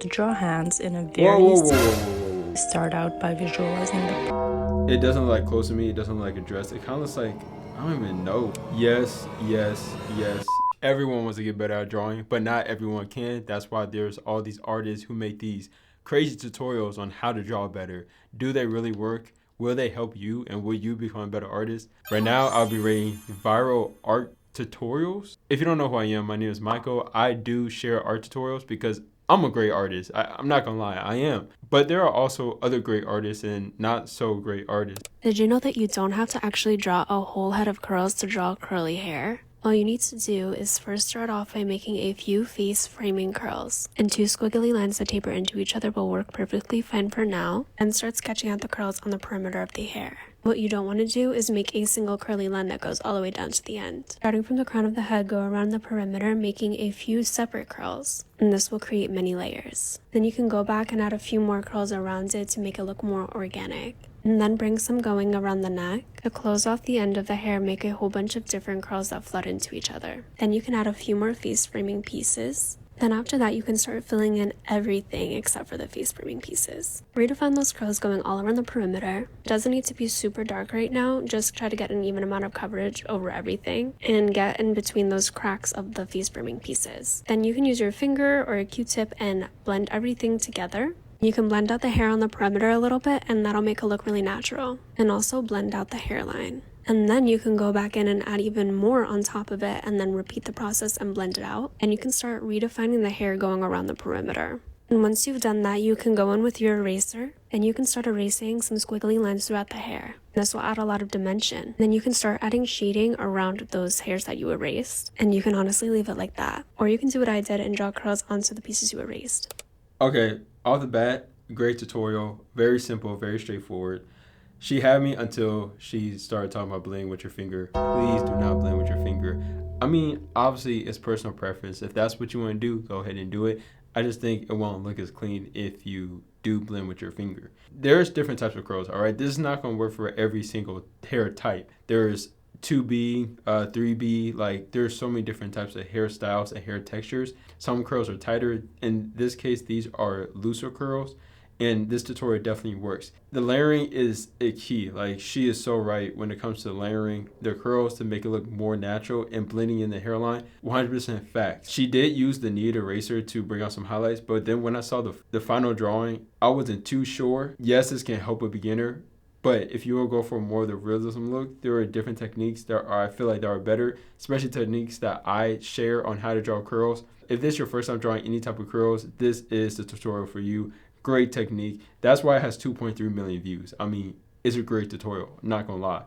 To draw hands in a Whoa, very whoa, whoa, whoa, whoa, whoa. start out by visualizing the It doesn't look like close to me. It doesn't look like a dress. It kind of looks like, I don't even know. Yes, yes, yes. Everyone wants to get better at drawing, but not everyone can. That's why there's all these artists who make these crazy tutorials on how to draw better. Do they really work? Will they help you? And will you become a better artist? Right now, I'll be rating viral art tutorials. If you don't know who I am, my name is Michael. I do share art tutorials because I'm a great artist. I'm not gonna lie, I am. But there are also other great artists and not so great artists. Did you know that you don't have to actually draw a whole head of curls to draw curly hair? All you need to do is first start off by making a few face framing curls, and two squiggly lines that taper into each other will work perfectly fine for now, and start sketching out the curls on the perimeter of the hair. What you don't want to do is make a single curly line that goes all the way down to the end. Starting from the crown of the head, go around the perimeter, making a few separate curls, and this will create many layers. Then you can go back and add a few more curls around it to make it look more organic. And then bring some going around the neck. To close off the end of the hair, make a whole bunch of different curls that flood into each other. Then you can add a few more face framing pieces. Then after that, you can start filling in everything except for the face framing pieces. Redefine those curls going all around the perimeter. It doesn't need to be super dark right now, just try to get an even amount of coverage over everything and get in between those cracks of the face framing pieces. Then you can use your finger or a Q-tip and blend everything together. You can blend out the hair on the perimeter a little bit, and that'll make it look really natural. And also blend out the hairline. And then you can go back in and add even more on top of it, and then repeat the process and blend it out. And you can start redefining the hair going around the perimeter. And once you've done that, you can go in with your eraser, and you can start erasing some squiggly lines throughout the hair. This will add a lot of dimension. Then you can start adding shading around those hairs that you erased. And you can honestly leave it like that. Or you can do what I did and draw curls onto the pieces you erased. Okay, off the bat, great tutorial. Very simple, very straightforward. She had me until she started talking about blending with your finger. Please do not blend with your finger. I mean, obviously, it's personal preference. If that's what you want to do, go ahead and do it. I just think it won't look as clean if you do blend with your finger. There's different types of curls, all right? This is not going to work for every single hair type. There's 2B, 3B, like there's so many different types of hairstyles and hair textures. Some curls are tighter. In this case, these are looser curls, and this tutorial definitely works. The layering is a key. Like, she is so right when it comes to layering the curls to make it look more natural and blending in the hairline. 100% fact. She did use the knead eraser to bring out some highlights, but then when I saw the final drawing, I wasn't too sure. Yes, this can help a beginner, but if you will go for more of the realism look, there are different techniques that are, I feel like, that are better, especially techniques that I share on how to draw curls. If this is your first time drawing any type of curls, this is the tutorial for you. Great technique. That's why it has 2.3 million views. I mean, it's a great tutorial, not gonna lie.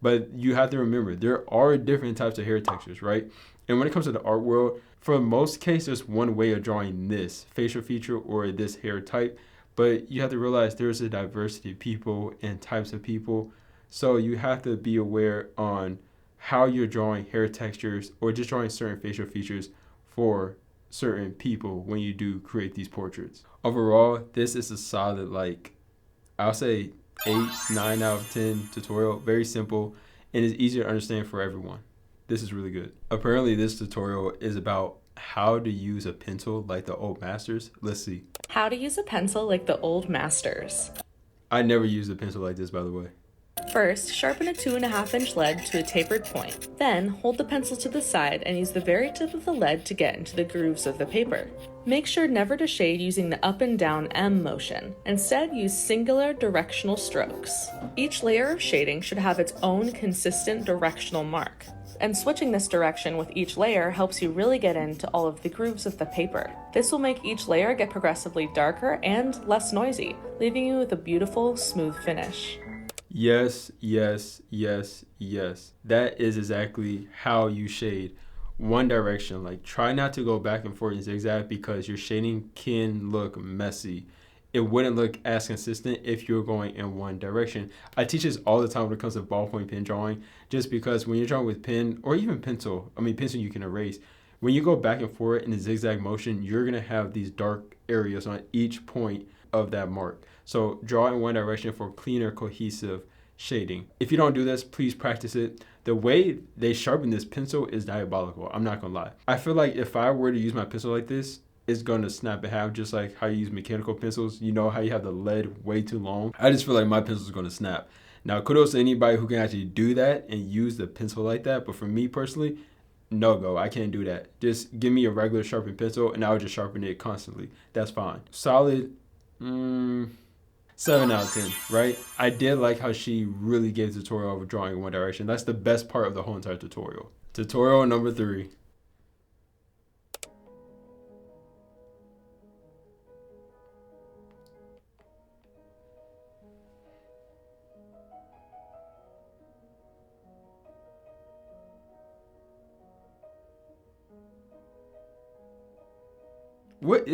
But you have to remember, there are different types of hair textures, right? And when it comes to the art world, for most cases, there's one way of drawing this facial feature or this hair type. But you have to realize there's a diversity of people and types of people. So you have to be aware on how you're drawing hair textures or just drawing certain facial features for certain people when you do create these portraits. Overall, this is a solid, like, I'll say 8, 9 out of 10 tutorial. Very simple and it's easier to understand for everyone. This is really good. Apparently, this tutorial is about how to use a pencil like the old masters. Let's see. how to use a pencil like the old masters. I never used a pencil like this, by the way. First, sharpen a 2.5-inch lead to a tapered point. Then, hold the pencil to the side and use the very tip of the lead to get into the grooves of the paper. Make sure never to shade using the up and down M motion. Instead, use singular directional strokes. Each layer of shading should have its own consistent directional mark. And switching this direction with each layer helps you really get into all of the grooves of the paper. This will make each layer get progressively darker and less noisy, leaving you with a beautiful, smooth finish. Yes, yes, yes, yes. That is exactly how you shade. One direction. Like, try not to go back and forth and zigzag because your shading can look messy. It wouldn't look as consistent if you're going in one direction. I teach this all the time when it comes to ballpoint pen drawing, just because when you're drawing with pen or even pencil, pencil you can erase. When you go back and forth in a zigzag motion, you're going to have these dark areas on each point of that mark. So draw in one direction for cleaner, cohesive shading. If you don't do this, please practice it. The way they sharpen this pencil is diabolical. I'm not gonna lie. I feel like if I were to use my pencil like this, it's going to snap in half, just like how you use mechanical pencils. You know how you have the lead way too long? I just feel like my pencil is going to snap. Now, kudos to anybody who can actually do that and use the pencil like that. But for me personally, no go. I can't do that. Just give me a regular sharpened pencil and I'll just sharpen it constantly. That's fine. Solid 7 out of 10, right? I did like how she really gave the tutorial of drawing in one direction. That's the best part of the whole entire tutorial. Tutorial number 3. What?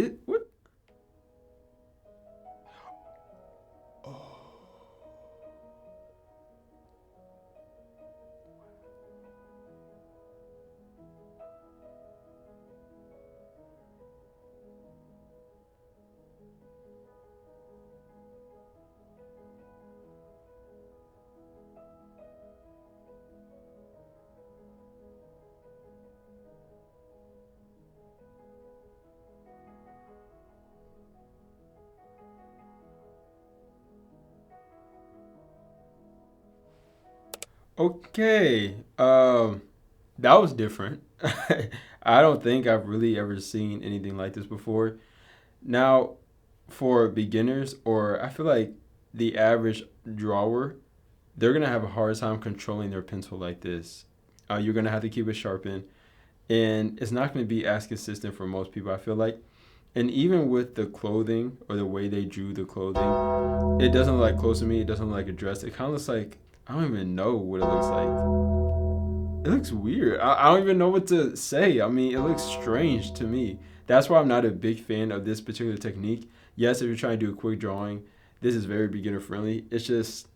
Okay. That was different. I don't think I've really ever seen anything like this before. Now, for beginners, or I feel like the average drawer, they're gonna have a hard time controlling their pencil like this. You're gonna have to keep it sharpened, and it's not gonna be as consistent for most people, I feel like. And even with the clothing or the way they drew the clothing, it doesn't look like clothes to me. It doesn't look like a dress. It kind of looks like, I don't even know what it looks like. It looks weird. I don't even know what to say. I mean, it looks strange to me. That's why I'm not a big fan of this particular technique. Yes, if you're trying to do a quick drawing, this is very beginner friendly. It's just,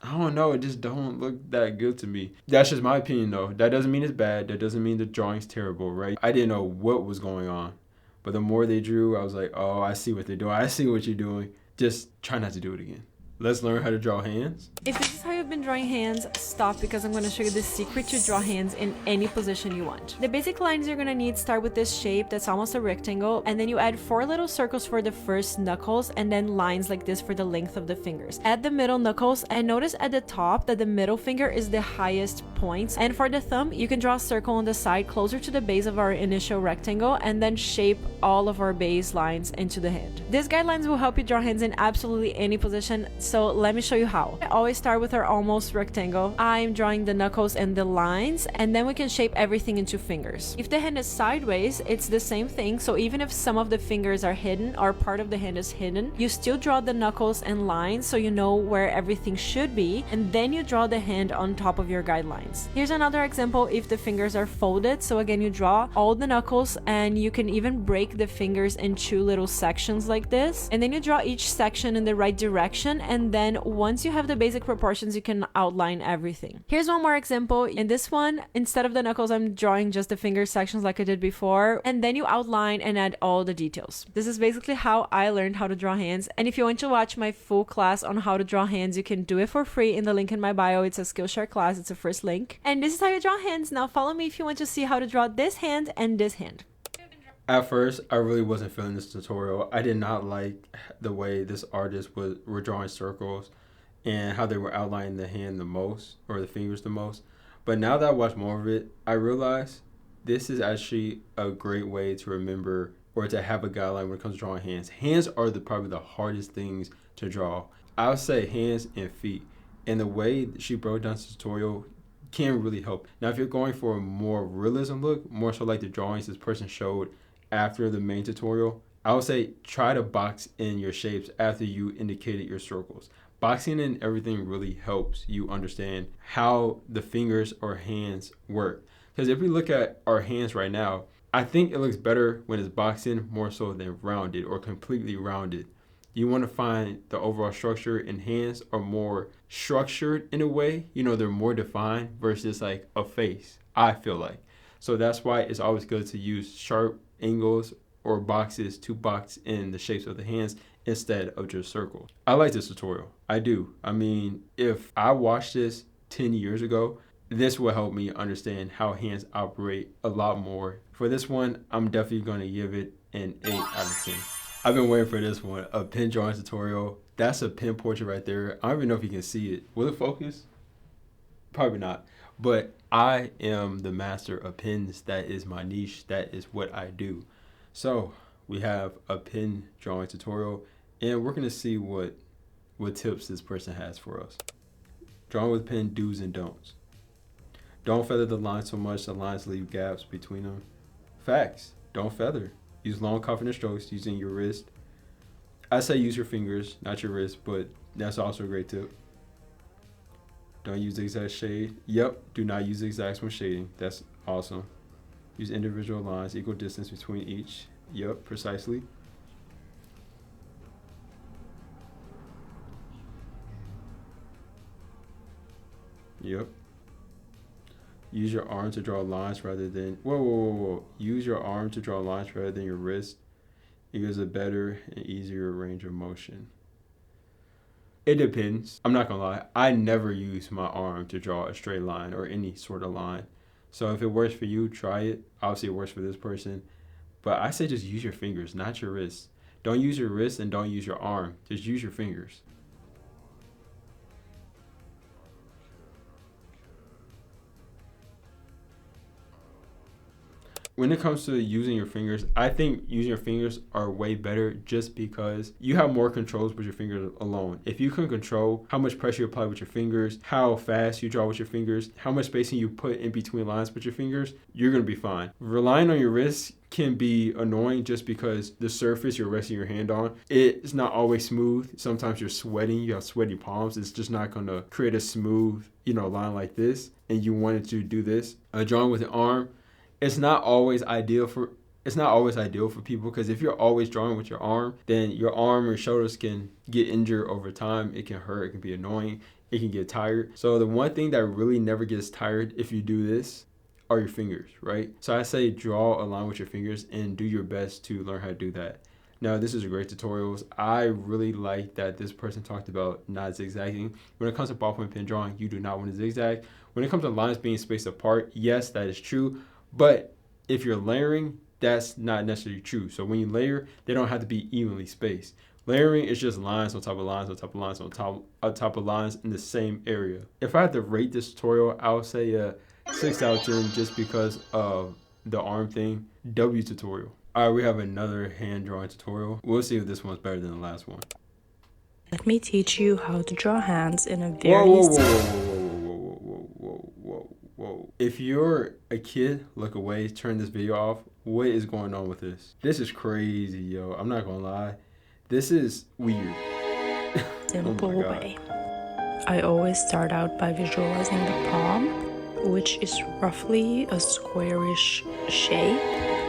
I don't know. It just don't look that good to me. That's just my opinion though. That doesn't mean it's bad. That doesn't mean the drawing's terrible, right? I didn't know what was going on. But the more they drew, I was like, oh, I see what they're doing. I see what you're doing. Just try not to do it again. Let's learn how to draw hands. If this is how you've been drawing hands, stop, because I'm going to show you the secret to draw hands in any position you want. The basic lines you're going to need start with this shape that's almost a rectangle, and then you add 4 little circles for the first knuckles, and then lines like this for the length of the fingers. Add the middle knuckles, and notice at the top that the middle finger is the highest point. And for the thumb, you can draw a circle on the side closer to the base of our initial rectangle, and then shape all of our base lines into the hand. These guidelines will help you draw hands in absolutely any position, so let me show you how. I always start with our almost rectangle. I'm drawing the knuckles and the lines, and then we can shape everything into fingers. If the hand is sideways, it's the same thing, so even if some of the fingers are hidden or part of the hand is hidden, you still draw the knuckles and lines so you know where everything should be, and then you draw the hand on top of your guidelines. Here's another example if the fingers are folded. So again, you draw all the knuckles, and you can even break the fingers in 2 little sections like this, and then you draw each section in the right direction, and then once you have the basic proportions, you can outline everything. Here's one more example. In this one, instead of the knuckles, I'm drawing just the finger sections like I did before, and then you outline and add all the details. This is basically how I learned how to draw hands, and if you want to watch my full class on how to draw hands, you can do it for free in the link in my bio. It's a Skillshare class. It's the first link, and this is how you draw hands. Now follow me if you want to see how to draw this hand and this hand. At first, I really wasn't feeling this tutorial. I did not like the way this artist were drawing circles and how they were outlining the hand the most, or the fingers the most. But now that I watched more of it, I realized this is actually a great way to remember or to have a guideline when it comes to drawing hands. Hands are probably the hardest things to draw. I would say hands and feet. And the way she broke down the tutorial can really help. Now, if you're going for a more realism look, more so like the drawings this person showed after the main tutorial, I would say try to box in your shapes after you indicated your circles. Boxing in everything really helps you understand how the fingers or hands work. Because if we look at our hands right now, I think it looks better when it's boxed in more so than rounded or completely rounded. You want to find the overall structure, and hands are more structured in a way. You know, they're more defined versus like a face, I feel like. So that's why it's always good to use sharp angles or boxes to box in the shapes of the hands instead of just circles. I like this tutorial. I do. I mean, if I watched this 10 years ago, this will help me understand how hands operate a lot more. For this one, I'm definitely going to give it an 8 out of 10. I've been waiting for this one. A pen drawing tutorial. That's a pen portrait right there. I don't even know if you can see it. Will it focus? Probably not. But I am the master of pens. That is my niche. That is what I do. So we have a pen drawing tutorial, and we're going to see what tips this person has for us. Drawing with pen do's and don'ts. Don't feather the lines so much the lines leave gaps between them. Facts. Don't feather. Use long confident strokes using your wrist. I say use your fingers, not your wrist, but that's also a great tip. Don't use zigzag shade. Yep, do not use zigzags when shading. That's awesome. Use individual lines, equal distance between each. Yep, precisely. Yep. Use your arm to draw lines rather than... Whoa. Use your arm to draw lines rather than your wrist. It gives a better and easier range of motion. It depends. I'm not gonna lie. I never use my arm to draw a straight line or any sort of line. So if it works for you, try it. Obviously it works for this person. But I say just use your fingers, not your wrist. Don't use your wrist and don't use your arm. Just use your fingers. When it comes to using your fingers, I think using your fingers are way better just because you have more controls with your fingers alone. If you can control how much pressure you apply with your fingers, how fast you draw with your fingers, how much spacing you put in between lines with your fingers, you're going to be fine. Relying on your wrist can be annoying just because the surface you're resting your hand on, it's not always smooth. Sometimes you're sweating, you have sweaty palms. It's just not going to create a smooth, line like this. And you wanted to do this. Drawing with an arm, it's not always ideal for people, because if you're always drawing with your arm, then your arm or shoulders can get injured over time. It can hurt, it can be annoying, it can get tired. So the one thing that really never gets tired if you do this are your fingers, right? So I say draw a line with your fingers and do your best to learn how to do that. Now, this is a great tutorials. I really like that this person talked about not zigzagging. When it comes to ballpoint pen drawing, you do not want to zigzag. When it comes to lines being spaced apart, yes, that is true. But if you're layering, that's not necessarily true. So when you layer, they don't have to be evenly spaced. Layering is just lines on top of lines on top of lines on top of lines in the same area. If I had to rate this tutorial, I would say a 6 out of 10 just because of the arm thing. W tutorial. All right, we have another hand drawing tutorial. We'll see if this one's better than the last one. Let me teach you how to draw hands in a Whoa, very whoa, whoa, whoa, whoa, whoa, whoa, whoa. If you're a kid, look away, turn this video off. What is going on with this? This is crazy, yo. I'm not gonna lie. This is weird. simple way. I always start out by visualizing the palm, which is roughly a squarish shape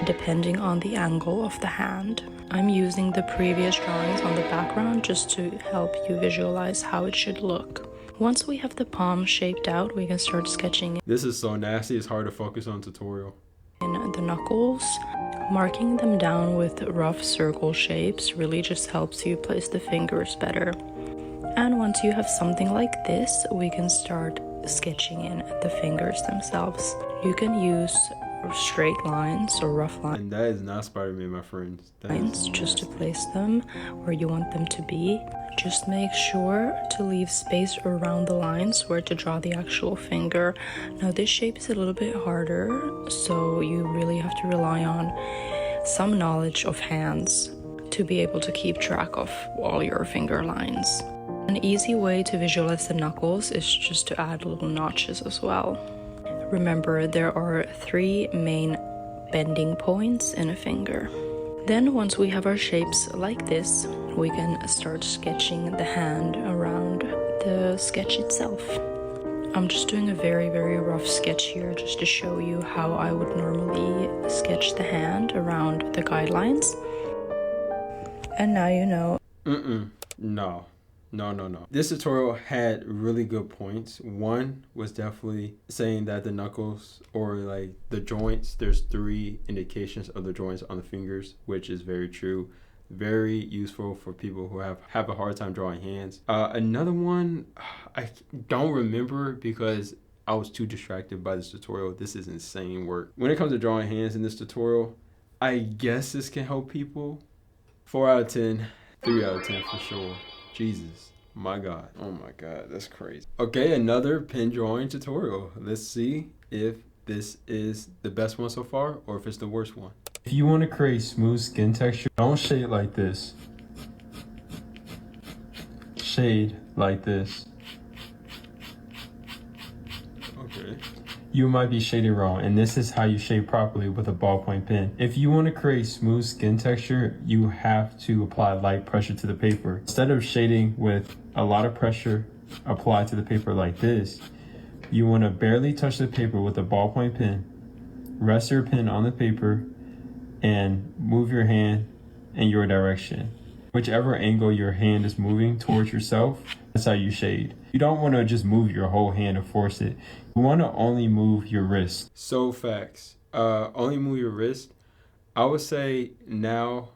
depending on the angle of the hand. I'm using the previous drawings on the background just to help you visualize how it should look. Once we have the palm shaped out, we can start sketching This is so nasty, it's hard to focus on tutorial. in the knuckles. Marking them down with rough circle shapes really just helps you place the fingers better. And once you have something like this, we can start sketching in the fingers themselves. You can use straight lines or rough lines. And that is not Spider-Man, my friends. That is Just to place them where you want them to be. Just make sure to leave space around the lines where to draw the actual finger. Now this shape is a little bit harder, so you really have to rely on some knowledge of hands to be able to keep track of all your finger lines. An easy way to visualize the knuckles is just to add little notches as well. Remember, there are 3 main bending points in a finger. Then once we have our shapes like this, we can start sketching the hand around the sketch itself. I'm just doing a very, very rough sketch here just to show you how I would normally sketch the hand around the guidelines. And now you know. No. This tutorial had really good points. One was definitely saying that the knuckles, or like the joints, there's 3 indications of the joints on the fingers, which is very true. Very useful for people who have a hard time drawing hands. Another one, I don't remember because I was too distracted by this tutorial. This is insane work. When it comes to drawing hands in this tutorial, I guess this can help people. 4 out of 10, 3 out of 10 for sure. Jesus, my God. Oh my God, that's crazy. Okay, another pen drawing tutorial. Let's see if this is the best one so far or if it's the worst one. If you want to create smooth skin texture, don't shade like this. Shade like this. Okay. You might be shading wrong, and this is how you shade properly with a ballpoint pen. If you want to create smooth skin texture, you have to apply light pressure to the paper. Instead of shading with a lot of pressure applied to the paper like this, you want to barely touch the paper with a ballpoint pen. Rest your pen on the paper and move your hand in your direction. Whichever angle your hand is moving towards yourself, that's how you shade. You don't want to just move your whole hand and force it. You want to only move your wrist. So facts. Only move your wrist. I would say now,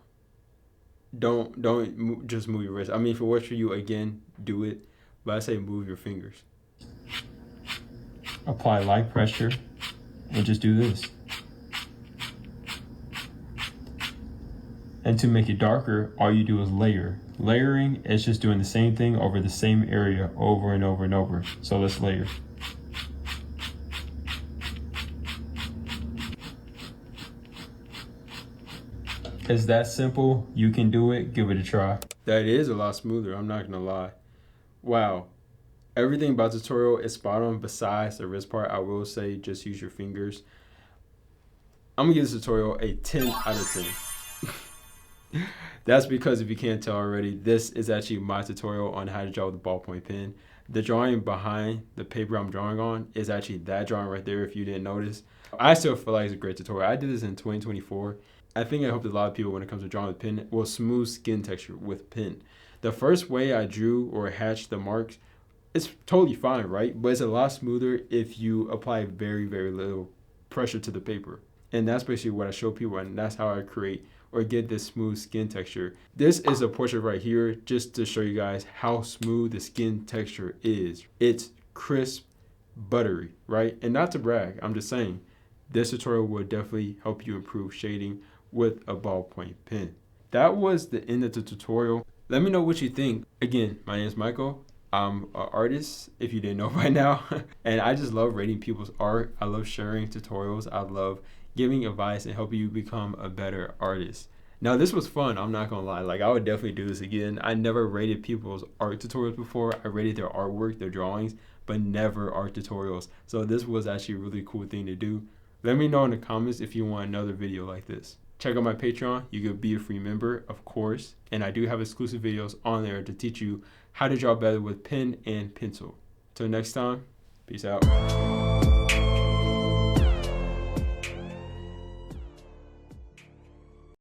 don't just move your wrist. I mean, if it works for you, again, do it. But I say move your fingers. Apply light pressure and just do this. And to make it darker, all you do is layer. Layering is just doing the same thing over the same area over and over and over. So let's layer. It's that simple. You can do it. Give it a try. That is a lot smoother. I'm not gonna lie. Wow. Everything about the tutorial is spot on besides the wrist part. I will say just use your fingers. I'm gonna give this tutorial a 10 out of 10. That's because if you can't tell already, this is actually my tutorial on how to draw with a ballpoint pen. The drawing behind the paper I'm drawing on is actually that drawing right there if you didn't notice. I still feel like it's a great tutorial. I did this in 2024. I think I helped a lot of people when it comes to drawing with pen. Well, smooth skin texture with pen. The first way I drew or hatched the marks, it's totally fine, right? But it's a lot smoother if you apply very, very little pressure to the paper. And that's basically what I show people, and that's how I create or get this smooth skin texture. This is a portrait right here just to show you guys how smooth the skin texture is. It's crisp, buttery, right? And not to brag, I'm just saying this tutorial will definitely help you improve shading with a ballpoint pen. That was the end of the tutorial. Let me know what you think. Again, my name is Michael. I'm an artist, if you didn't know by now. And I just love rating people's art. I love sharing tutorials. I love giving advice and helping you become a better artist. Now, this was fun. I'm not gonna lie. Like, I would definitely do this again. I never rated people's art tutorials before. I rated their artwork, their drawings, but never art tutorials. So this was actually a really cool thing to do. Let me know in the comments if you want another video like this. Check out my Patreon. You could be a free member, of course. And I do have exclusive videos on there to teach you how to draw better with pen and pencil. Till next time, peace out.